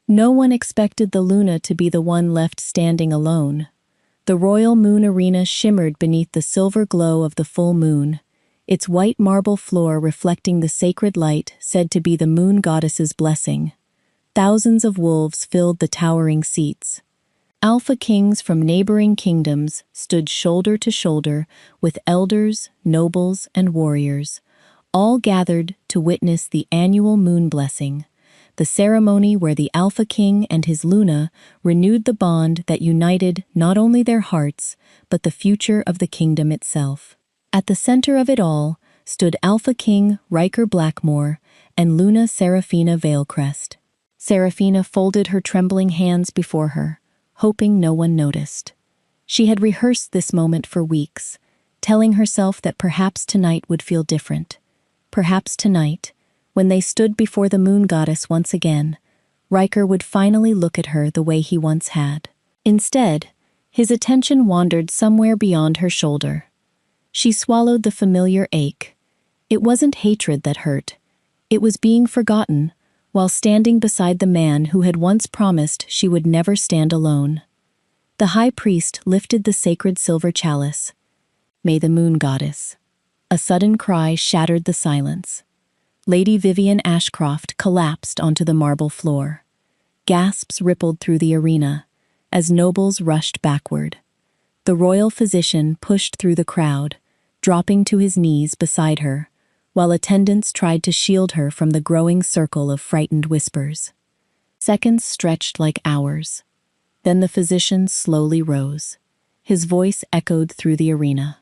No one expected the Luna to be the one left standing alone. The royal moon arena shimmered beneath the silver glow of the full moon, its white marble floor reflecting the sacred light said to be the moon goddess's blessing. Thousands of wolves filled the towering seats. Alpha kings from neighboring kingdoms stood shoulder to shoulder with elders, nobles, and warriors, all gathered to witness the annual moon blessing, the ceremony where the Alpha King and his Luna renewed the bond that united not only their hearts, but the future of the kingdom itself. At the center of it all stood Alpha King Riker Blackmore and Luna Seraphina Veilcrest. Seraphina folded her trembling hands before her, hoping no one noticed. She had rehearsed this moment for weeks, telling herself that perhaps tonight would feel different. Perhaps tonight, when they stood before the moon goddess once again, Riker would finally look at her the way he once had. Instead, his attention wandered somewhere beyond her shoulder. She swallowed the familiar ache. It wasn't hatred that hurt. It was being forgotten, while standing beside the man who had once promised she would never stand alone. The high priest lifted the sacred silver chalice. May the moon goddess. A sudden cry shattered the silence. Lady Vivian Ashcroft collapsed onto the marble floor. Gasps rippled through the arena as nobles rushed backward. The royal physician pushed through the crowd, dropping to his knees beside her, while attendants tried to shield her from the growing circle of frightened whispers. Seconds stretched like hours. Then the physician slowly rose. His voice echoed through the arena.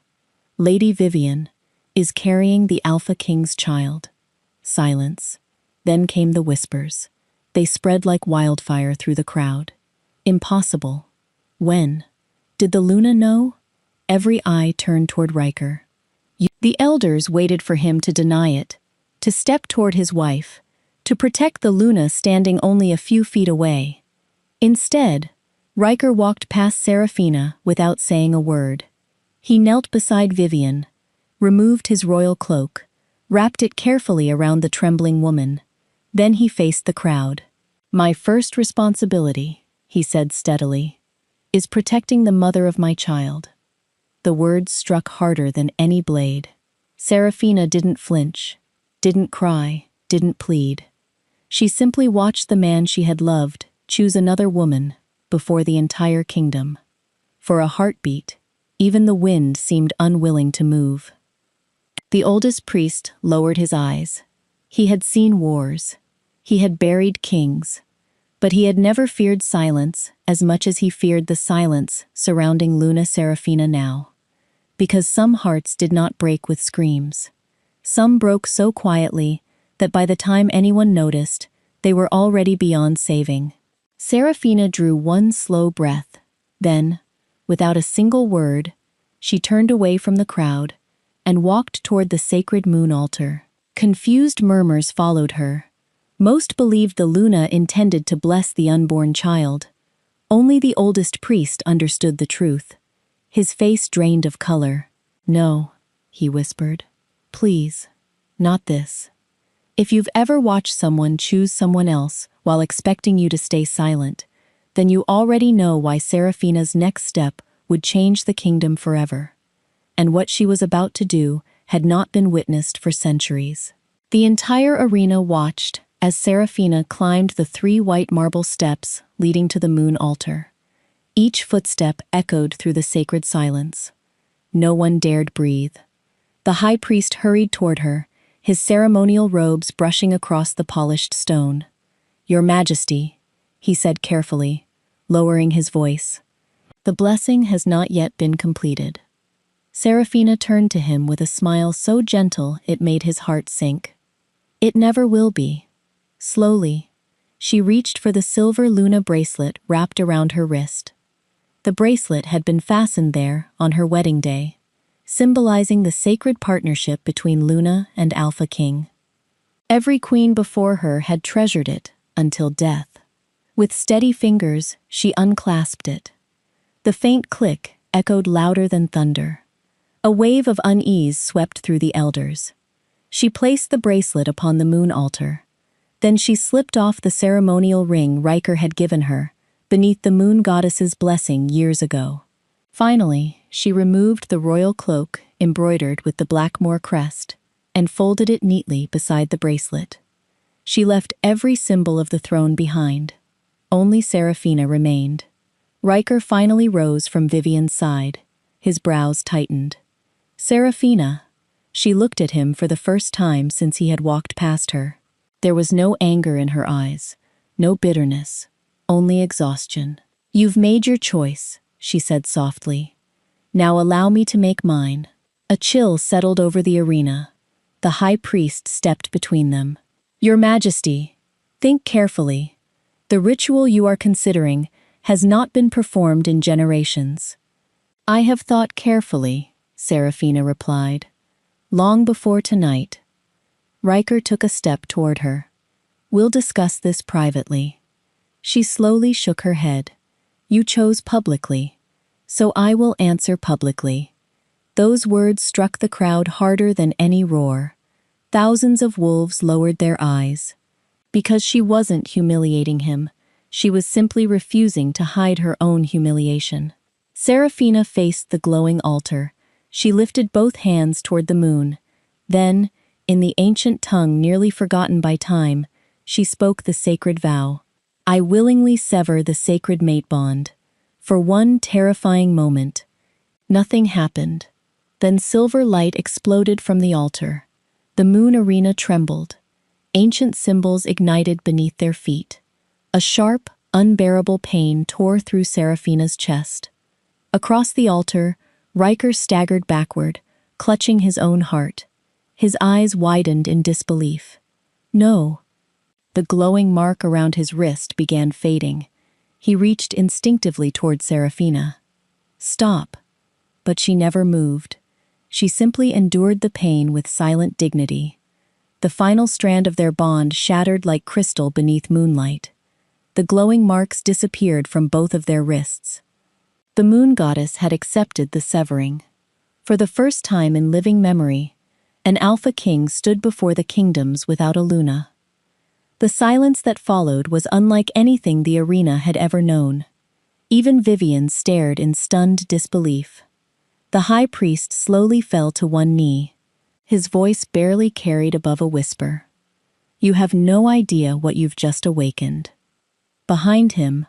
Lady Vivian is carrying the Alpha King's child. Silence. Then came the whispers. They spread like wildfire through the crowd. Impossible. When? Did the Luna know? Every eye turned toward Riker. The elders waited for him to deny it, to step toward his wife, to protect the Luna standing only a few feet away. Instead, Riker walked past Seraphina without saying a word. He knelt beside Vivian, removed his royal cloak, wrapped it carefully around the trembling woman. Then he faced the crowd. "My first responsibility," he said steadily, "is protecting the mother of my child." The words struck harder than any blade. Seraphina didn't flinch, didn't cry, didn't plead. She simply watched the man she had loved choose another woman before the entire kingdom. For a heartbeat, even the wind seemed unwilling to move. The oldest priest lowered his eyes. He had seen wars. He had buried kings. But he had never feared silence as much as he feared the silence surrounding Luna Seraphina now. Because some hearts did not break with screams. Some broke so quietly that by the time anyone noticed, they were already beyond saving. Seraphina drew one slow breath. Then, without a single word, she turned away from the crowd and walked toward the sacred moon altar. Confused murmurs followed her. Most believed the Luna intended to bless the unborn child. Only the oldest priest understood the truth. His face drained of color. "No," he whispered. "Please, not this." If you've ever watched someone choose someone else while expecting you to stay silent, then you already know why Seraphina's next step would change the kingdom forever. And what she was about to do had not been witnessed for centuries. The entire arena watched as Seraphina climbed the 3 white marble steps leading to the moon altar. Each footstep echoed through the sacred silence. No one dared breathe. The high priest hurried toward her, his ceremonial robes brushing across the polished stone. "Your Majesty," he said carefully, lowering his voice. "The blessing has not yet been completed." Seraphina turned to him with a smile so gentle it made his heart sink. "It never will be." Slowly, she reached for the silver Luna bracelet wrapped around her wrist. The bracelet had been fastened there on her wedding day, symbolizing the sacred partnership between Luna and Alpha King. Every queen before her had treasured it until death. With steady fingers, she unclasped it. The faint click echoed louder than thunder. A wave of unease swept through the elders. She placed the bracelet upon the moon altar. Then she slipped off the ceremonial ring Riker had given her, beneath the moon goddess's blessing years ago. Finally, she removed the royal cloak embroidered with the Blackmore crest and folded it neatly beside the bracelet. She left every symbol of the throne behind. Only Seraphina remained. Riker finally rose from Vivian's side. His brows tightened. Seraphina. She looked at him for the first time since he had walked past her. There was no anger in her eyes, no bitterness, only exhaustion. You've made your choice, she said softly. Now allow me to make mine. A chill settled over the arena. The high priest stepped between them. Your Majesty, think carefully. The ritual you are considering has not been performed in generations. I have thought carefully, Seraphina replied. Long before tonight. Riker took a step toward her. We'll discuss this privately. She slowly shook her head. You chose publicly, so I will answer publicly. Those words struck the crowd harder than any roar. Thousands of wolves lowered their eyes. Because she wasn't humiliating him, she was simply refusing to hide her own humiliation. Seraphina faced the glowing altar. She lifted both hands toward the moon. Then, in the ancient tongue nearly forgotten by time, she spoke the sacred vow. I willingly sever the sacred mate bond. For one terrifying moment. Nothing happened. Then silver light exploded from the altar. The moon arena trembled. Ancient symbols ignited beneath their feet. A sharp, unbearable pain tore through Seraphina's chest. Across the altar, Riker staggered backward, clutching his own heart. His eyes widened in disbelief. No. The glowing mark around his wrist began fading. He reached instinctively toward Seraphina. Stop. But she never moved. She simply endured the pain with silent dignity. The final strand of their bond shattered like crystal beneath moonlight. The glowing marks disappeared from both of their wrists. The moon goddess had accepted the severing. For the first time in living memory, an Alpha King stood before the kingdoms without a Luna. The silence that followed was unlike anything the arena had ever known. Even Vivian stared in stunned disbelief. The high priest slowly fell to one knee. His voice barely carried above a whisper. You have no idea what you've just awakened. Behind him,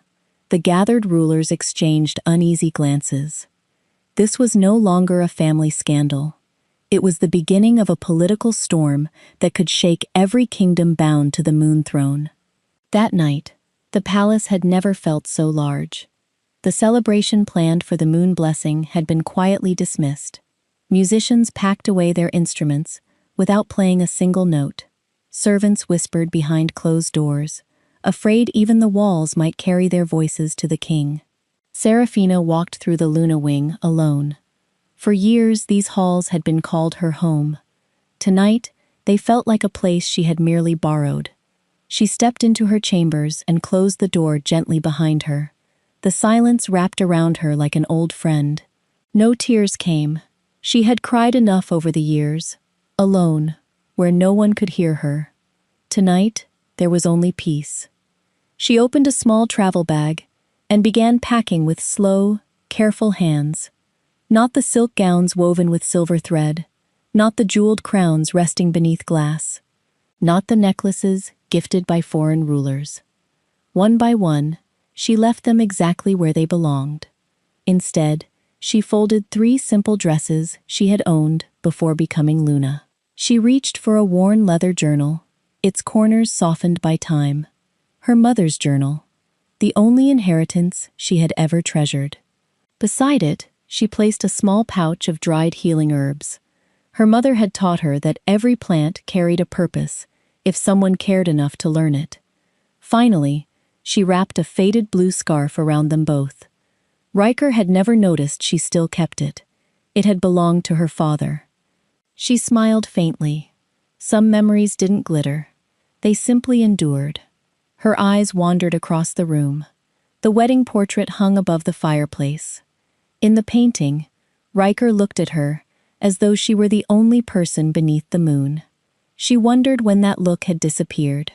the gathered rulers exchanged uneasy glances. This was no longer a family scandal. It was the beginning of a political storm that could shake every kingdom bound to the moon throne. That night, the palace had never felt so large. The celebration planned for the moon blessing had been quietly dismissed. Musicians packed away their instruments without playing a single note. Servants whispered behind closed doors, afraid even the walls might carry their voices to the king. Seraphina walked through the Luna Wing alone. For years, these halls had been called her home. Tonight, they felt like a place she had merely borrowed. She stepped into her chambers and closed the door gently behind her. The silence wrapped around her like an old friend. No tears came. She had cried enough over the years, alone, where no one could hear her. Tonight, there was only peace. She opened a small travel bag and began packing with slow, careful hands. Not the silk gowns woven with silver thread, not the jeweled crowns resting beneath glass, not the necklaces gifted by foreign rulers. One by one, she left them exactly where they belonged. Instead, she folded 3 simple dresses she had owned before becoming Luna. She reached for a worn leather journal, its corners softened by time. Her mother's journal, the only inheritance she had ever treasured. Beside it, she placed a small pouch of dried healing herbs. Her mother had taught her that every plant carried a purpose, if someone cared enough to learn it. Finally, she wrapped a faded blue scarf around them both. Riker had never noticed she still kept it. It had belonged to her father. She smiled faintly. Some memories didn't glitter. They simply endured. Her eyes wandered across the room. The wedding portrait hung above the fireplace. In the painting, Riker looked at her as though she were the only person beneath the moon. She wondered when that look had disappeared.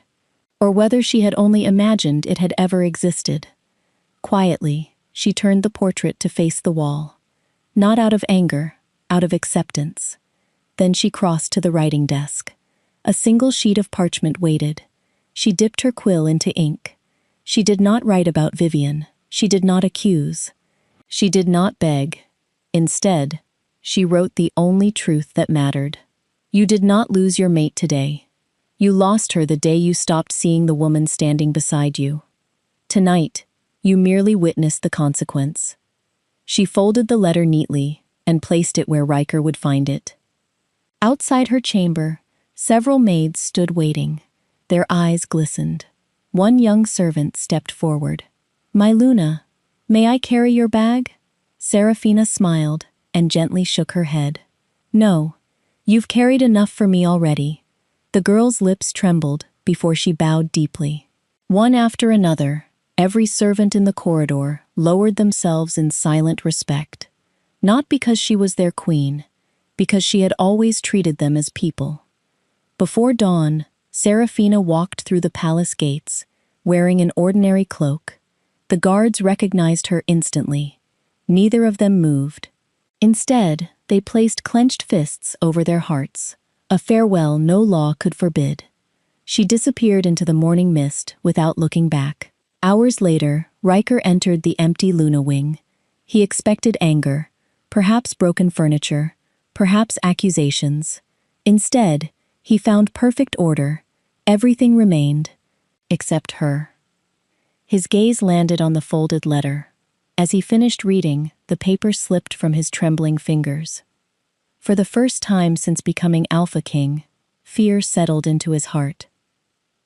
or whether she had only imagined it had ever existed. Quietly, she turned the portrait to face the wall. Not out of anger, out of acceptance. Then she crossed to the writing desk. A single sheet of parchment waited. She dipped her quill into ink. She did not write about Vivian. She did not accuse. She did not beg. Instead, she wrote the only truth that mattered. You did not lose your mate today. You lost her the day you stopped seeing the woman standing beside you. Tonight, you merely witnessed the consequence. She folded the letter neatly and placed it where Riker would find it. Outside her chamber, several maids stood waiting. Their eyes glistened. One young servant stepped forward. "My Luna, may I carry your bag?" Serafina smiled and gently shook her head. "No, you've carried enough for me already." The girl's lips trembled before she bowed deeply. One after another, every servant in the corridor lowered themselves in silent respect. Not because she was their queen, because she had always treated them as people. Before dawn, Serafina walked through the palace gates, wearing an ordinary cloak. The guards recognized her instantly. Neither of them moved. Instead, they placed clenched fists over their hearts, a farewell no law could forbid. She disappeared into the morning mist without looking back. Hours later, Riker entered the empty Luna wing. He expected anger, perhaps broken furniture, perhaps accusations. Instead, he found perfect order. Everything remained, except her. His gaze landed on the folded letter. As he finished reading, the paper slipped from his trembling fingers. For the first time since becoming Alpha King, fear settled into his heart.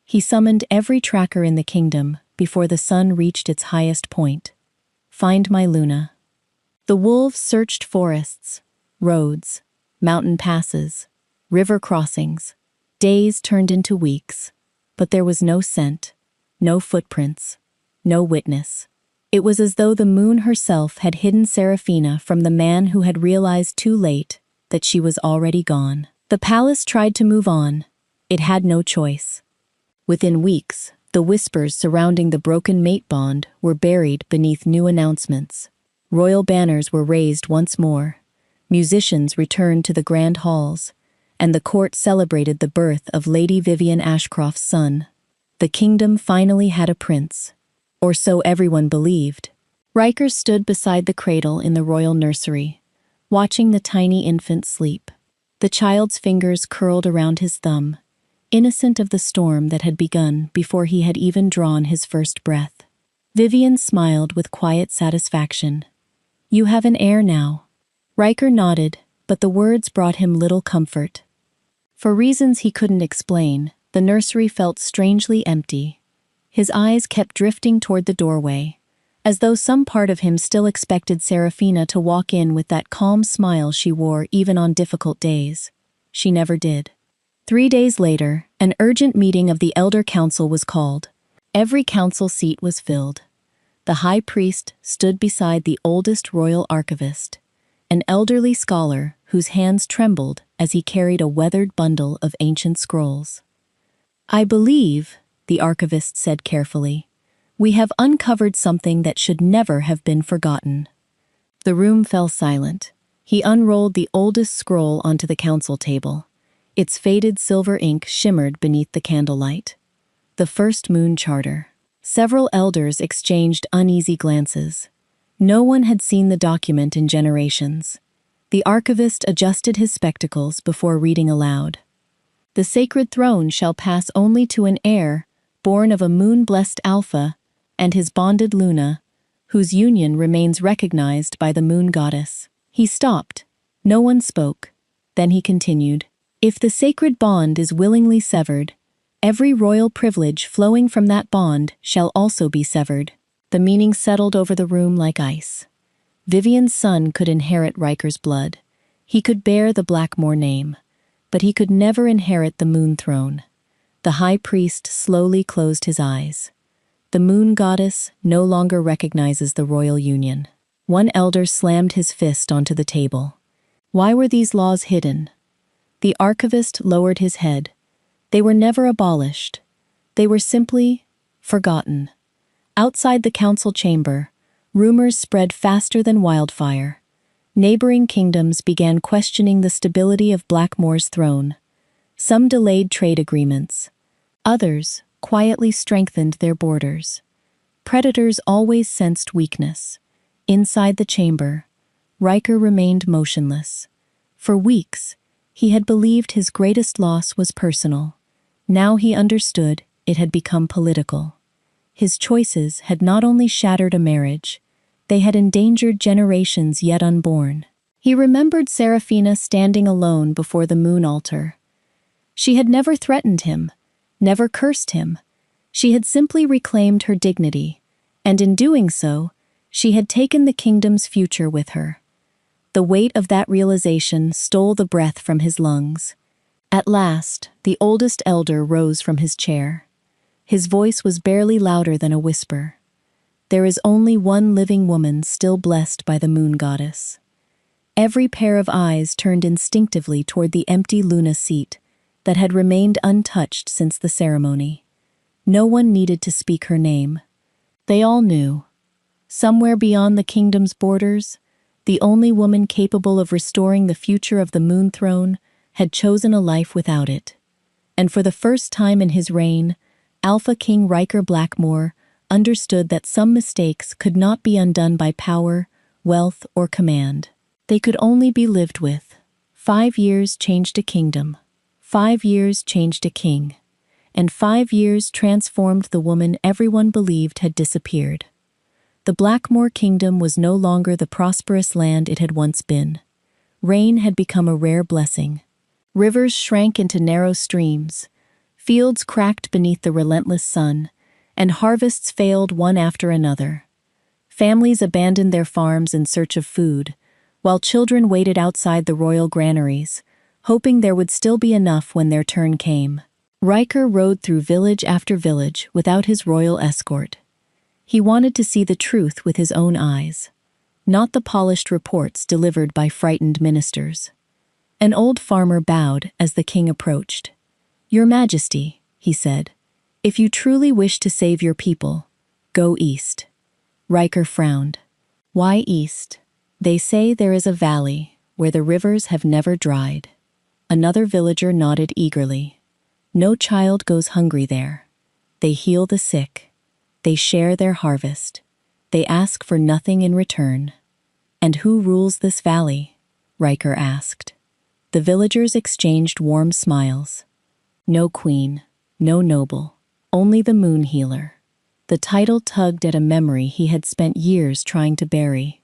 He summoned every tracker in the kingdom before the sun reached its highest point. Find my Luna. The wolves searched forests, roads, mountain passes, river crossings. Days turned into weeks, but there was no scent, no footprints, no witness. It was as though the moon herself had hidden Serafina from the man who had realized too late that she was already gone. The palace tried to move on. It had no choice. Within weeks, the whispers surrounding the broken mate bond were buried beneath new announcements. Royal banners were raised once more. Musicians returned to the grand halls, and the court celebrated the birth of Lady Vivian Ashcroft's son. The kingdom finally had a prince, or so everyone believed. Riker stood beside the cradle in the royal nursery, watching the tiny infant sleep. The child's fingers curled around his thumb, innocent of the storm that had begun before he had even drawn his first breath. Vivian smiled with quiet satisfaction. "You have an heir now." Riker nodded, but the words brought him little comfort. For reasons he couldn't explain, the nursery felt strangely empty. His eyes kept drifting toward the doorway, as though some part of him still expected Serafina to walk in with that calm smile she wore even on difficult days. She never did. 3 days later, an urgent meeting of the Elder Council was called. Every council seat was filled. The high priest stood beside the oldest royal archivist, an elderly scholar whose hands trembled as he carried a weathered bundle of ancient scrolls. "I believe," the archivist said carefully, "we have uncovered something that should never have been forgotten." The room fell silent. He unrolled the oldest scroll onto the council table. Its faded silver ink shimmered beneath the candlelight. The First Moon Charter. Several elders exchanged uneasy glances. No one had seen the document in generations. The archivist adjusted his spectacles before reading aloud. "The sacred throne shall pass only to an heir, born of a moon-blessed Alpha, and his bonded Luna, whose union remains recognized by the moon goddess." He stopped. No one spoke. Then he continued. "If the sacred bond is willingly severed, every royal privilege flowing from that bond shall also be severed." The meaning settled over the room like ice. Vivian's son could inherit Riker's blood. He could bear the Blackmore name, but he could never inherit the moon throne. The high priest slowly closed his eyes. The moon goddess no longer recognizes the royal union. One elder slammed his fist onto the table. Why were these laws hidden? The archivist lowered his head. They were never abolished. They were simply forgotten. Outside the council chamber, rumors spread faster than wildfire. Neighboring kingdoms began questioning the stability of Blackmoor's throne. Some delayed trade agreements. Others quietly strengthened their borders. Predators always sensed weakness. Inside the chamber, Riker remained motionless. For weeks, he had believed his greatest loss was personal. Now he understood it had become political. His choices had not only shattered a marriage, they had endangered generations yet unborn. He remembered Seraphina standing alone before the moon altar. She had never threatened him, never cursed him. She had simply reclaimed her dignity, and in doing so, she had taken the kingdom's future with her. The weight of that realization stole the breath from his lungs. At last, the oldest elder rose from his chair. His voice was barely louder than a whisper. There is only one living woman still blessed by the moon goddess. Every pair of eyes turned instinctively toward the empty Luna seat that had remained untouched since the ceremony. No one needed to speak her name. They all knew. Somewhere beyond the kingdom's borders, the only woman capable of restoring the future of the moon throne had chosen a life without it. And for the first time in his reign, Alpha King Riker Blackmoor understood that some mistakes could not be undone by power, wealth, or command. They could only be lived with. 5 years changed a kingdom. 5 years changed a king. And 5 years transformed the woman everyone believed had disappeared. The Blackmoor kingdom was no longer the prosperous land it had once been. Rain had become a rare blessing. Rivers shrank into narrow streams. Fields cracked beneath the relentless sun, and harvests failed one after another. Families abandoned their farms in search of food, while children waited outside the royal granaries, hoping there would still be enough when their turn came. Riker rode through village after village without his royal escort. He wanted to see the truth with his own eyes, not the polished reports delivered by frightened ministers. An old farmer bowed as the king approached. "Your Majesty," he said, "if you truly wish to save your people, go east." Riker frowned. "Why east?" "They say there is a valley where the rivers have never dried." Another villager nodded eagerly. "No child goes hungry there. They heal the sick. They share their harvest. They ask for nothing in return." "And who rules this valley?" Riker asked. The villagers exchanged warm smiles. "No queen, no noble, only the moon healer." The title tugged at a memory he had spent years trying to bury.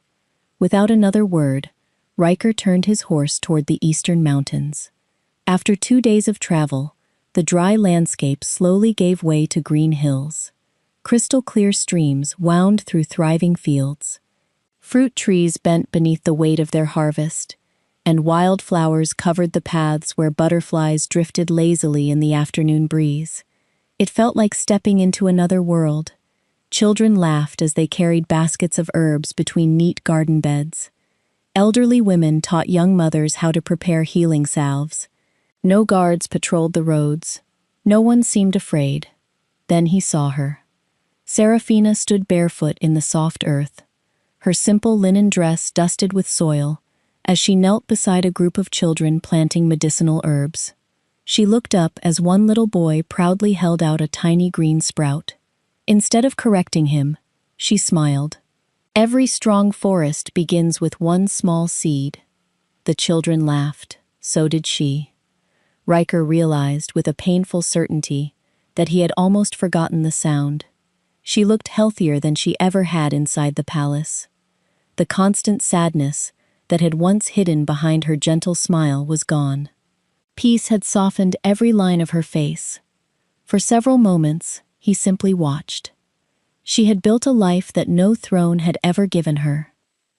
Without another word, Riker turned his horse toward the eastern mountains. After 2 days of travel, the dry landscape slowly gave way to green hills. Crystal-clear streams wound through thriving fields. Fruit trees bent beneath the weight of their harvest, and wildflowers covered the paths where butterflies drifted lazily in the afternoon breeze. It felt like stepping into another world. Children laughed as they carried baskets of herbs between neat garden beds. Elderly women taught young mothers how to prepare healing salves. No guards patrolled the roads. No one seemed afraid. Then he saw her. Seraphina stood barefoot in the soft earth, her simple linen dress dusted with soil, as she knelt beside a group of children planting medicinal herbs. She looked up as one little boy proudly held out a tiny green sprout. Instead of correcting him, she smiled. "Every strong forest begins with one small seed." The children laughed. So did she. Riker realized with a painful certainty that he had almost forgotten the sound. She looked healthier than she ever had inside the palace. The constant sadness that had once hidden behind her gentle smile was gone. Peace had softened every line of her face. For several moments, he simply watched. She had built a life that no throne had ever given her.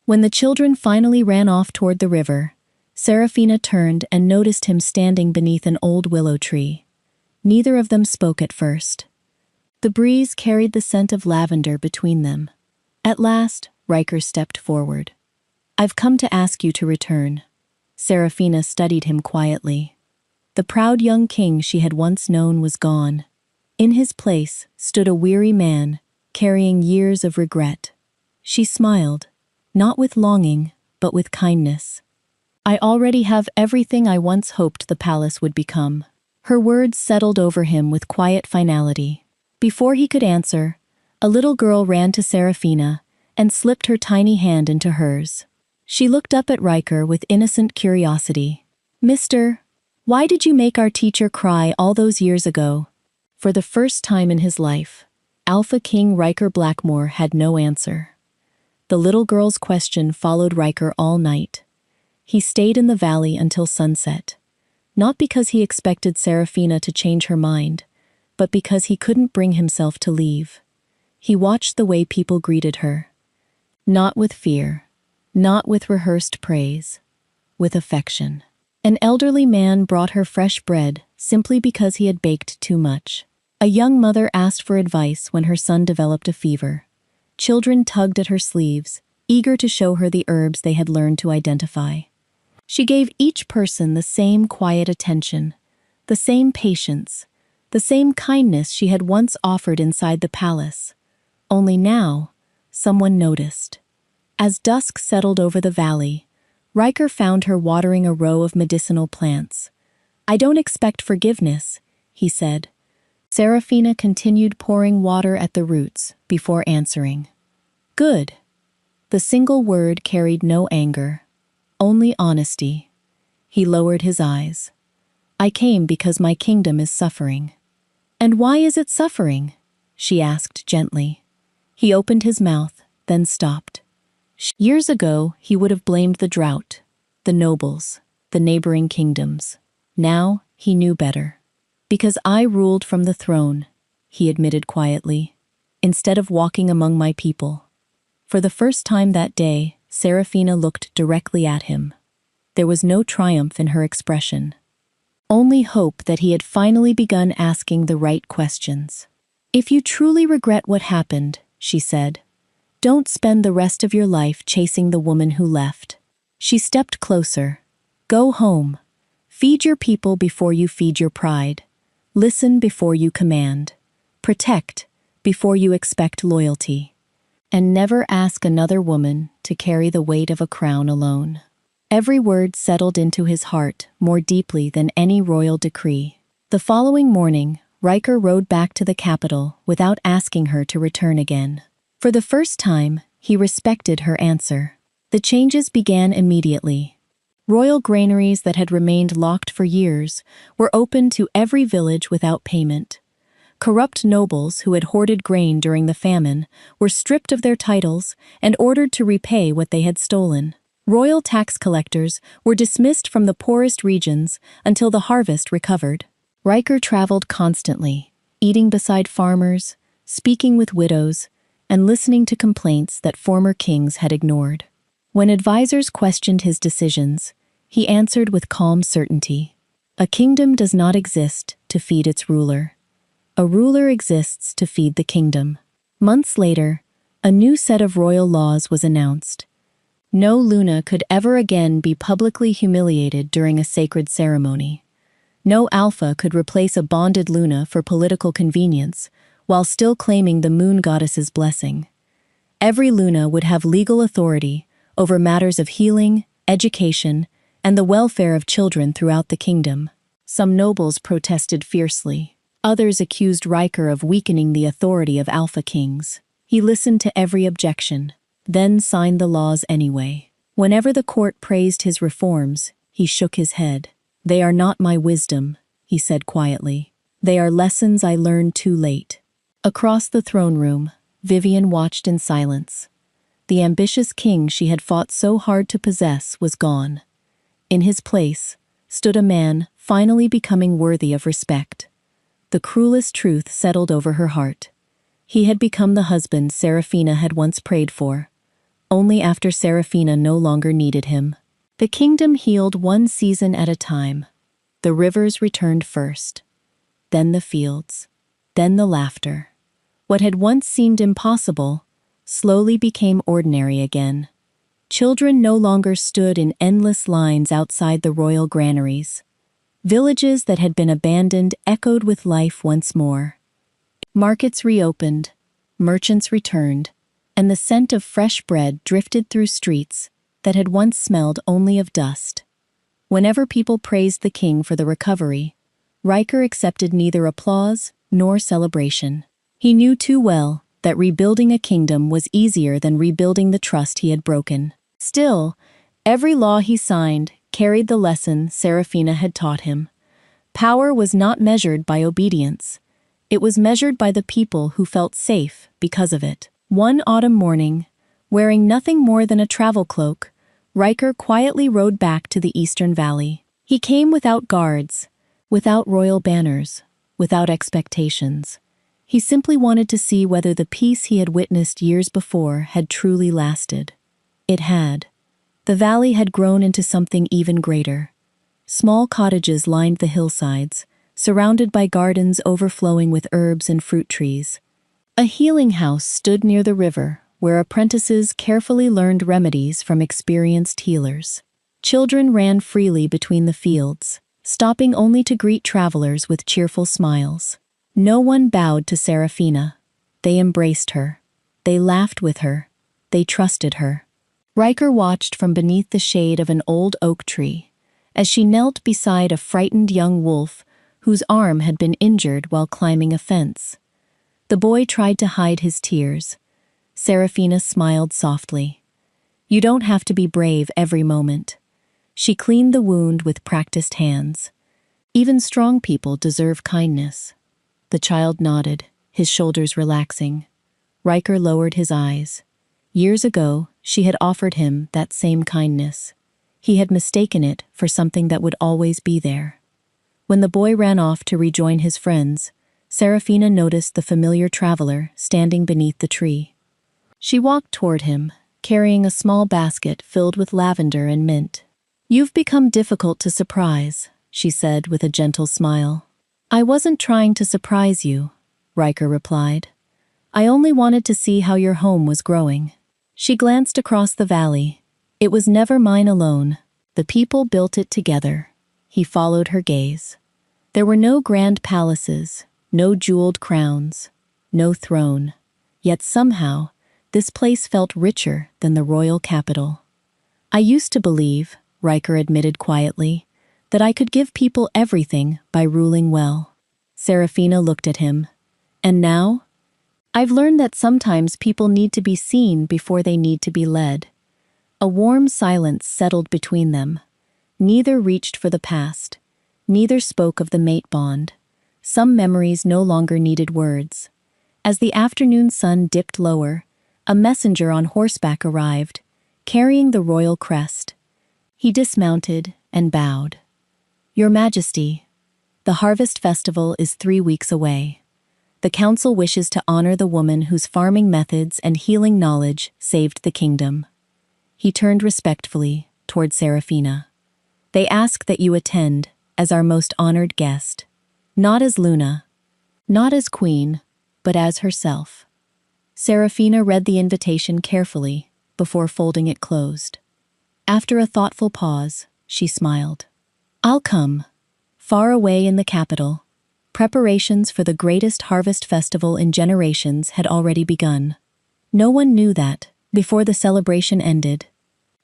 When the children finally ran off toward the river, Seraphina turned and noticed him standing beneath an old willow tree. Neither of them spoke at first. The breeze carried the scent of lavender between them. At last, Riker stepped forward. "I've come to ask you to return." Seraphina studied him quietly. The proud young king she had once known was gone. In his place stood a weary man, carrying years of regret. She smiled, not with longing, but with kindness. I already have everything I once hoped the palace would become. Her words settled over him with quiet finality. Before he could answer, a little girl ran to Serafina and slipped her tiny hand into hers. She looked up at Riker with innocent curiosity. "Mister, why did you make our teacher cry all those years ago?" For the first time in his life, Alpha King Riker Blackmore had no answer. The little girl's question followed Riker all night. He stayed in the valley until sunset, not because he expected Serafina to change her mind, but because he couldn't bring himself to leave. He watched the way people greeted her. Not with fear, not with rehearsed praise, with affection. An elderly man brought her fresh bread simply because he had baked too much. A young mother asked for advice when her son developed a fever. Children tugged at her sleeves, eager to show her the herbs they had learned to identify. She gave each person the same quiet attention, the same patience, the same kindness she had once offered inside the palace. Only now, someone noticed. As dusk settled over the valley, Riker found her watering a row of medicinal plants. "I don't expect forgiveness," he said. Serafina continued pouring water at the roots before answering. "Good." The single word carried no anger, only honesty. He lowered his eyes. "I came because my kingdom is suffering." "And why is it suffering?" she asked gently. He opened his mouth, then stopped. Years ago, he would have blamed the drought, the nobles, the neighboring kingdoms. Now, he knew better. "Because I ruled from the throne," he admitted quietly, "instead of walking among my people." For the first time that day, Serafina looked directly at him. There was no triumph in her expression, only hope that he had finally begun asking the right questions. "If you truly regret what happened," she said, "don't spend the rest of your life chasing the woman who left." She stepped closer. "Go home. Feed your people before you feed your pride. Listen before you command. Protect before you expect loyalty. And never ask another woman to carry the weight of a crown alone." Every word settled into his heart more deeply than any royal decree. The following morning, Riker rode back to the capital without asking her to return again. For the first time, he respected her answer. The changes began immediately. Royal granaries that had remained locked for years were opened to every village without payment. Corrupt nobles who had hoarded grain during the famine were stripped of their titles and ordered to repay what they had stolen. Royal tax collectors were dismissed from the poorest regions until the harvest recovered. Riker traveled constantly, eating beside farmers, speaking with widows, and listening to complaints that former kings had ignored. When advisors questioned his decisions, he answered with calm certainty. "A kingdom does not exist to feed its ruler. A ruler exists to feed the kingdom." Months later, a new set of royal laws was announced. No Luna could ever again be publicly humiliated during a sacred ceremony. No Alpha could replace a bonded Luna for political convenience, while still claiming the moon goddess's blessing. Every Luna would have legal authority over matters of healing, education, and the welfare of children throughout the kingdom. Some nobles protested fiercely. Others accused Riker of weakening the authority of Alpha Kings. He listened to every objection, then signed the laws anyway. Whenever the court praised his reforms, he shook his head. "They are not my wisdom," he said quietly. "They are lessons I learned too late." Across the throne room, Vivian watched in silence. The ambitious king she had fought so hard to possess was gone. In his place stood a man finally becoming worthy of respect. The cruelest truth settled over her heart. He had become the husband Serafina had once prayed for, only after Serafina no longer needed him. The kingdom healed one season at a time. The rivers returned first, then the fields, then the laughter. What had once seemed impossible slowly became ordinary again. Children no longer stood in endless lines outside the royal granaries. Villages that had been abandoned echoed with life once more. Markets reopened, merchants returned, and the scent of fresh bread drifted through streets that had once smelled only of dust. Whenever people praised the king for the recovery, Riker accepted neither applause nor celebration. He knew too well that rebuilding a kingdom was easier than rebuilding the trust he had broken. Still, every law he signed carried the lesson Seraphina had taught him. Power was not measured by obedience. It was measured by the people who felt safe because of it. One autumn morning, wearing nothing more than a travel cloak, Riker quietly rode back to the Eastern Valley. He came without guards, without royal banners, without expectations. He simply wanted to see whether the peace he had witnessed years before had truly lasted. It had. The valley had grown into something even greater. Small cottages lined the hillsides, surrounded by gardens overflowing with herbs and fruit trees. A healing house stood near the river, where apprentices carefully learned remedies from experienced healers. Children ran freely between the fields, stopping only to greet travelers with cheerful smiles. No one bowed to Seraphina. They embraced her. They laughed with her. They trusted her. Riker watched from beneath the shade of an old oak tree, as she knelt beside a frightened young wolf whose arm had been injured while climbing a fence. The boy tried to hide his tears. Seraphina smiled softly. "You don't have to be brave every moment." She cleaned the wound with practiced hands. "Even strong people deserve kindness." The child nodded, his shoulders relaxing. Riker lowered his eyes. Years ago, she had offered him that same kindness. He had mistaken it for something that would always be there. When the boy ran off to rejoin his friends, Seraphina noticed the familiar traveler standing beneath the tree. She walked toward him, carrying a small basket filled with lavender and mint. "You've become difficult to surprise," she said with a gentle smile. "I wasn't trying to surprise you," Riker replied. "I only wanted to see how your home was growing." She glanced across the valley. It was never mine alone. The people built it together. He followed her gaze. There were no grand palaces, no jeweled crowns, no throne. Yet somehow, this place felt richer than the royal capital. "I used to believe," Riker admitted quietly, "that I could give people everything by ruling well." Seraphina looked at him. "And now? I've learned that sometimes people need to be seen before they need to be led." A warm silence settled between them. Neither reached for the past. Neither spoke of the mate bond. Some memories no longer needed words. As the afternoon sun dipped lower, a messenger on horseback arrived, carrying the royal crest. He dismounted and bowed. "Your Majesty, the harvest festival is 3 weeks away. The council wishes to honor the woman whose farming methods and healing knowledge saved the kingdom." He turned respectfully toward Seraphina. "They ask that you attend as our most honored guest, not as Luna, not as queen, but as herself." Seraphina read the invitation carefully before folding it closed. After a thoughtful pause, she smiled. "I'll come." Far away in the capital, preparations for the greatest harvest festival in generations had already begun. No one knew that, before the celebration ended,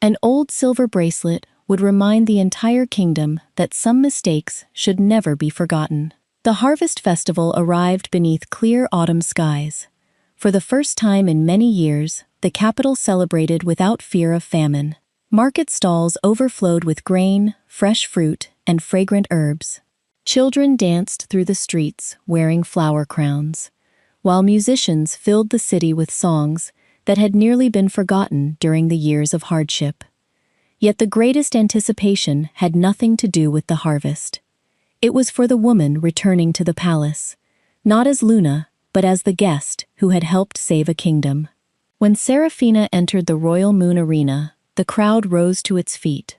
an old silver bracelet would remind the entire kingdom that some mistakes should never be forgotten. The harvest festival arrived beneath clear autumn skies. For the first time in many years, the capital celebrated without fear of famine. Market stalls overflowed with grain, fresh fruit, and fragrant herbs. Children danced through the streets wearing flower crowns, while musicians filled the city with songs that had nearly been forgotten during the years of hardship. Yet the greatest anticipation had nothing to do with the harvest. It was for the woman returning to the palace, not as Luna, but as the guest who had helped save a kingdom. When Seraphina entered the Royal Moon Arena, the crowd rose to its feet.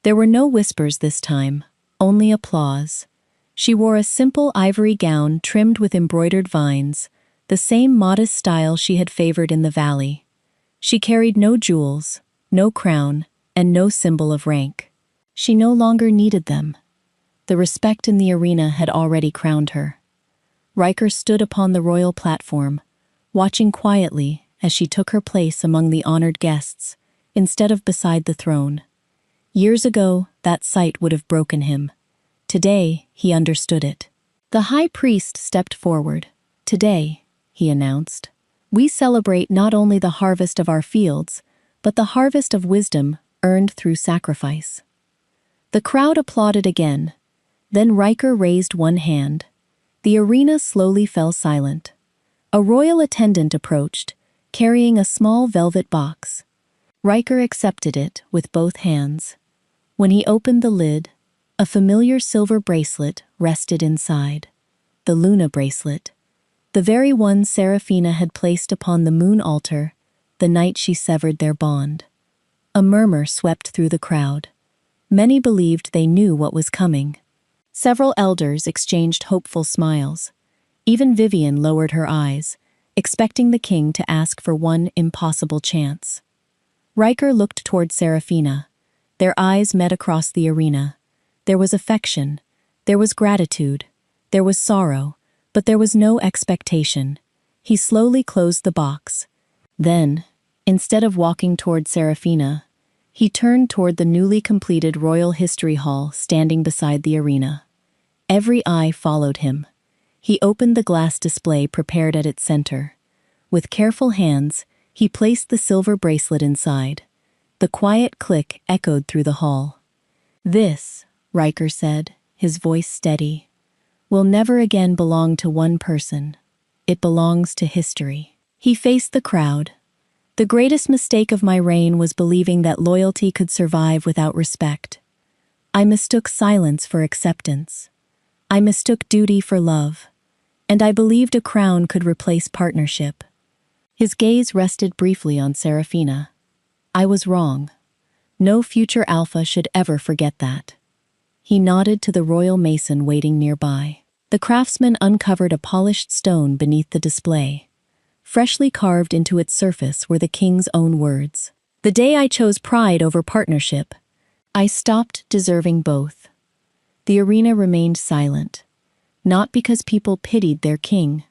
There were no whispers this time, only applause. She wore a simple ivory gown trimmed with embroidered vines, the same modest style she had favored in the valley. She carried no jewels, no crown, and no symbol of rank. She no longer needed them. The respect in the arena had already crowned her. Riker stood upon the royal platform, watching quietly as she took her place among the honored guests, instead of beside the throne. Years ago, that sight would have broken him. Today, he understood it. The high priest stepped forward. Today, he announced, we celebrate not only the harvest of our fields, but the harvest of wisdom earned through sacrifice. The crowd applauded again. Then Riker raised one hand. The arena slowly fell silent. A royal attendant approached, carrying a small velvet box. Riker accepted it with both hands. When he opened the lid, a familiar silver bracelet rested inside. The Luna bracelet. The very one Seraphina had placed upon the moon altar the night she severed their bond. A murmur swept through the crowd. Many believed they knew what was coming. Several elders exchanged hopeful smiles. Even Vivian lowered her eyes, expecting the king to ask for one impossible chance. Riker looked toward Seraphina. Their eyes met across the arena. There was affection, there was gratitude, there was sorrow, but there was no expectation. He slowly closed the box. Then, instead of walking toward Seraphina, he turned toward the newly completed Royal History Hall standing beside the arena. Every eye followed him. He opened the glass display prepared at its center. With careful hands, he placed the silver bracelet inside. The quiet click echoed through the hall. This, Riker said, his voice steady, will never again belong to one person. It belongs to history. He faced the crowd. The greatest mistake of my reign was believing that loyalty could survive without respect. I mistook silence for acceptance. I mistook duty for love. And I believed a crown could replace partnership. His gaze rested briefly on Seraphina. I was wrong. No future alpha should ever forget that. He nodded to the royal mason waiting nearby. The craftsman uncovered a polished stone beneath the display. Freshly carved into its surface were the king's own words. The day I chose pride over partnership, I stopped deserving both. The arena remained silent, not because people pitied their king,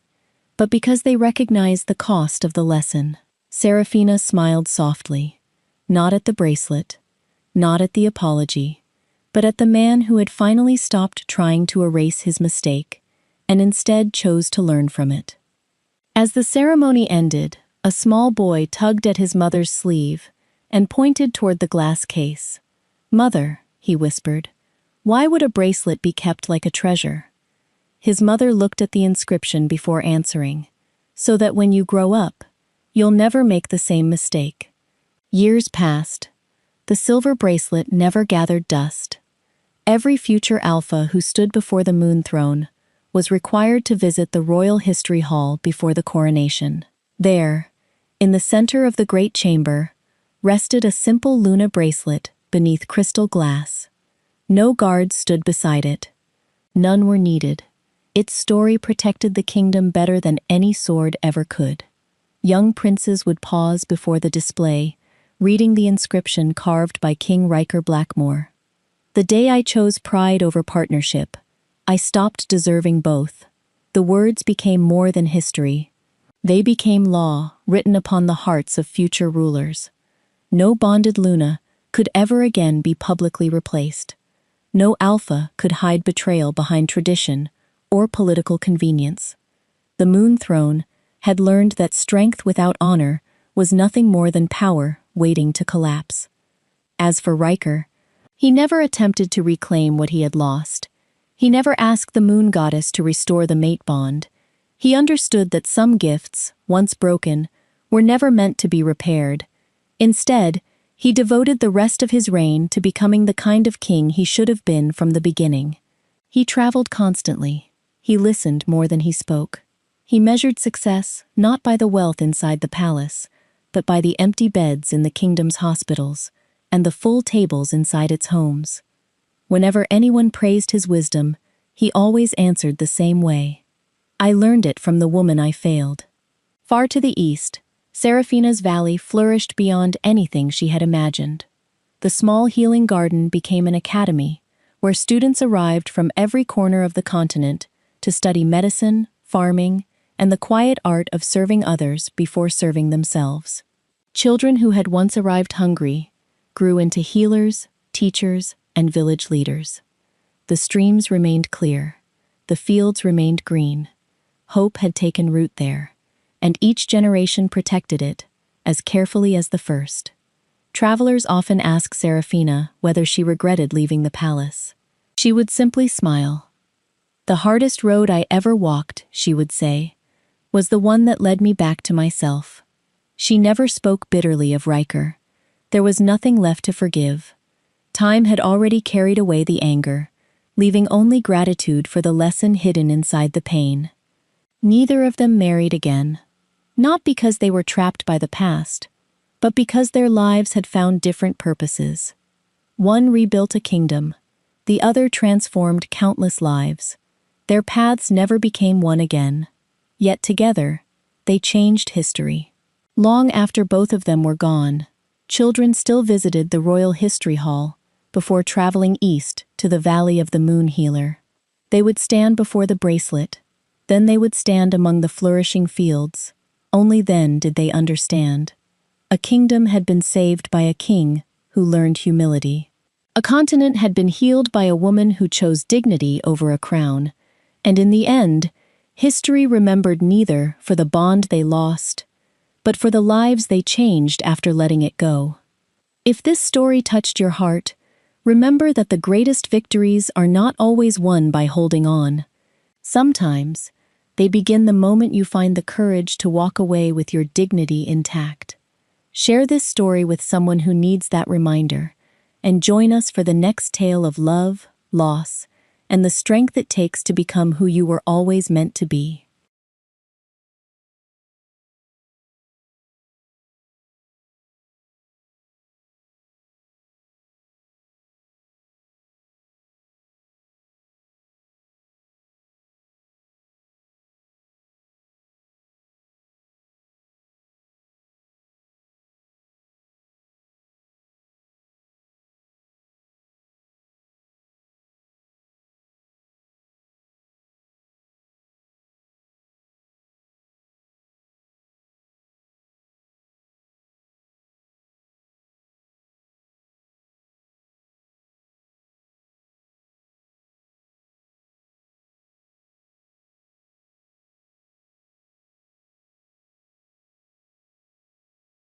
but because they recognized the cost of the lesson. Seraphina smiled softly, not at the bracelet, not at the apology, but at the man who had finally stopped trying to erase his mistake and instead chose to learn from it. As the ceremony ended, a small boy tugged at his mother's sleeve and pointed toward the glass case. "Mother," he whispered, "why would a bracelet be kept like a treasure?" His mother looked at the inscription before answering, "So that when you grow up, you'll never make the same mistake." Years passed. The silver bracelet never gathered dust. Every future alpha who stood before the moon throne was required to visit the Royal History Hall before the coronation. There, in the center of the great chamber, rested a simple Luna bracelet beneath crystal glass. No guards stood beside it. None were needed. Its story protected the kingdom better than any sword ever could. Young princes would pause before the display, reading the inscription carved by King Riker Blackmore. "The day I chose pride over partnership, I stopped deserving both." The words became more than history. They became law, written upon the hearts of future rulers. No bonded Luna could ever again be publicly replaced. No alpha could hide betrayal behind tradition or political convenience. The moon throne had learned that strength without honor was nothing more than power waiting to collapse. As for Riker, he never attempted to reclaim what he had lost. He never asked the moon goddess to restore the mate bond. He understood that some gifts, once broken, were never meant to be repaired. Instead, he devoted the rest of his reign to becoming the kind of king he should have been from the beginning. He traveled constantly. He listened more than he spoke. He measured success not by the wealth inside the palace, but by the empty beds in the kingdom's hospitals and the full tables inside its homes. Whenever anyone praised his wisdom, he always answered the same way. "I learned it from the woman I failed." Far to the east, Seraphina's valley flourished beyond anything she had imagined. The small healing garden became an academy, where students arrived from every corner of the continent to study medicine, farming, and the quiet art of serving others before serving themselves. Children who had once arrived hungry grew into healers, teachers, and village leaders. The streams remained clear. The fields remained green. Hope had taken root there, and each generation protected it as carefully as the first. Travelers often asked Serafina whether she regretted leaving the palace. She would simply smile. "The hardest road I ever walked," she would say, "was the one that led me back to myself." She never spoke bitterly of Riker. There was nothing left to forgive. Time had already carried away the anger, leaving only gratitude for the lesson hidden inside the pain. Neither of them married again, not because they were trapped by the past, but because their lives had found different purposes. One rebuilt a kingdom, the other transformed countless lives. Their paths never became one again, yet together, they changed history. Long after both of them were gone, children still visited the Royal History Hall before traveling east to the Valley of the Moon Healer. They would stand before the bracelet, then they would stand among the flourishing fields. Only then did they understand. A kingdom had been saved by a king who learned humility. A continent had been healed by a woman who chose dignity over a crown. And in the end, history remembered neither for the bond they lost, but for the lives they changed after letting it go. If this story touched your heart, remember that the greatest victories are not always won by holding on. Sometimes, they begin the moment you find the courage to walk away with your dignity intact. Share this story with someone who needs that reminder, and join us for the next tale of love, loss, and the strength it takes to become who you were always meant to be.